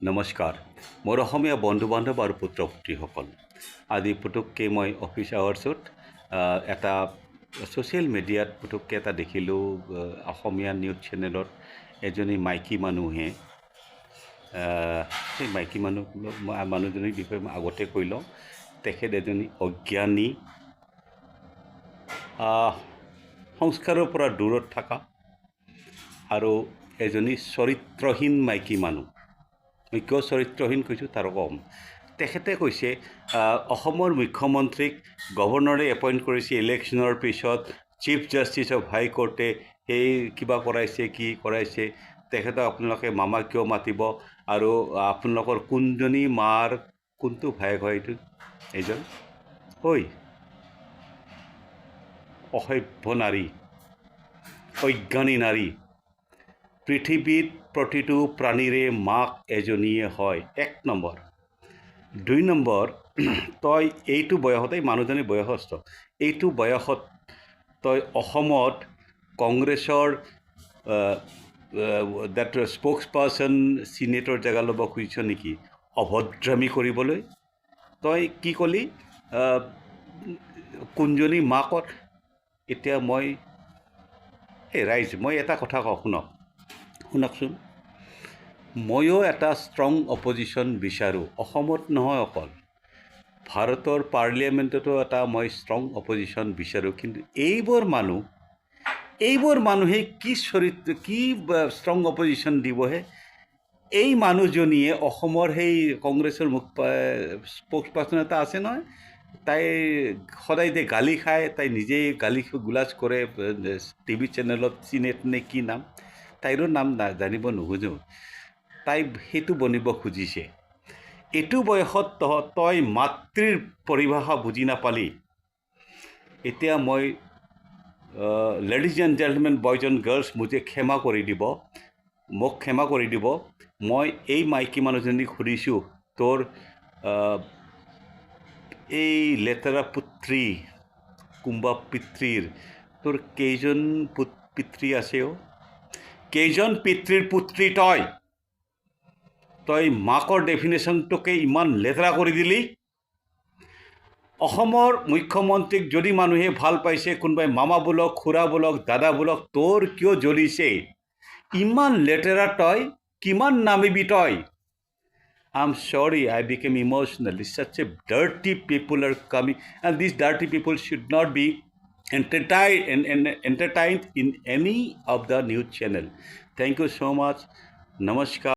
নমস্কাৰ। মোৰ অসমীয়া বন্ধু বান্ধৱ আৰু পুত্ৰ পুত্ৰীসকল, আজি পুতুককৈ মই অফিচ আৱাৰ্ছত এটা ছ'চিয়েল মিডিয়াত পুতুককৈ এটা দেখিলোঁ। অসমীয়া নিউজ চেনেলত এজনী মাইকী মানুহে, সেই মাইকী মানুহজনীৰ বিষয়ে মই আগতে কৈ লওঁ। তেখেত এজনী অজ্ঞানী, সংস্কাৰৰ পৰা দূৰত থকা আৰু এজনী চৰিত্ৰহীন মাইকী মানুহ। মই কিয় চৰিত্ৰহীন কৈছোঁ তাৰ ক'ম। তেখেতে কৈছে অসমৰ মুখ্যমন্ত্ৰীক গভৰ্ণৰে এপইণ্ট কৰিছে ইলেকশ্যনৰ পিছত, চিফ জাষ্টিছ অফ হাই কোৰ্টে সেই কিবা কৰাইছে, কি কৰাইছে, তেখেতক আপোনালোকে মামা কিয় মাতিব, আৰু আপোনালোকৰ কোনজনী মাৰ কোনটো ভায়েক হয় এইটো এইজন? ঐ অসভ্য নাৰী, অজ্ঞানী নাৰী। পৃথিৱীত প্ৰতিটো প্ৰাণীৰে মাক এজনীয়ে হয়, 1 নম্বৰ। 2 নম্বৰ, তই এইটো বয়সত, এই মানুহজনী বয়সস্থ, এইটো বয়সত তই অসমত কংগ্ৰেছৰ দেট স্প'ক্স পাৰ্চন চিনেটৰ জেগা ল'ব খুজিছ নেকি অভদ্ৰামী কৰিবলৈ? তই কি ক'লি কোনজনী মাকত? এতিয়া মই ৰাইজ, মই এটা কথা কওঁ, শুনকচোন। ময়ো এটা ষ্ট্ৰং অপজিশ্যন বিচাৰোঁ, অসমত নহয় অকল, ভাৰতৰ পাৰ্লিয়ামেণ্টতো এটা মই ষ্ট্ৰং অপজিশ্যন বিচাৰোঁ। কিন্তু এইবোৰ মানুহে কি ষ্ট্ৰং অপজিশ্যন দিবহে? এই মানুহজনীয়ে অসমৰ সেই কংগ্ৰেছৰ স্প'ক্স পাৰ্চন এটা আছে নহয়, তাই সদায় গালি খায়, তাই নিজেই গালি গুলাজ কৰে টিভি চেনেলত, চিনেট নে কি নাম, তাইৰো নাম জানিব নোখোজোঁ। তাই সেইটো বনিব খুজিছে। এইটো বয়সত তই মাতৃৰ পৰিভাষা বুজি নাপালি। এতিয়া মই ladies and gentlemen, boys and girls, মোক ক্ষমা কৰি দিব। মই এই মাইকী মানুহজনীক সুধিছোঁ, তোৰ এই লেতেৰা পুত্ৰী কোনোবা পিতৃৰ, তোৰ কেইজন পিতৃ আছে? কেইজন পিতৃৰ পুত্ৰী তই মাকৰ ডেফিনেশ্যনটোকে ইমান লেতেৰা কৰি দিলি। অসমৰ মুখ্যমন্ত্ৰীক যদি মানুহে ভাল পাইছে, কোনোবাই মামা বোলক, খুৰা বোলক, দাদা বোলক, তোৰ কিয় জ্বলিছে? ইমান লেতেৰা তই কিমান নামিবি তই? I'm sorry, I became emotional. Such a dirty people are coming, and these dirty people should not be entertained in any of the news channel. Thank you so much. Namaskar.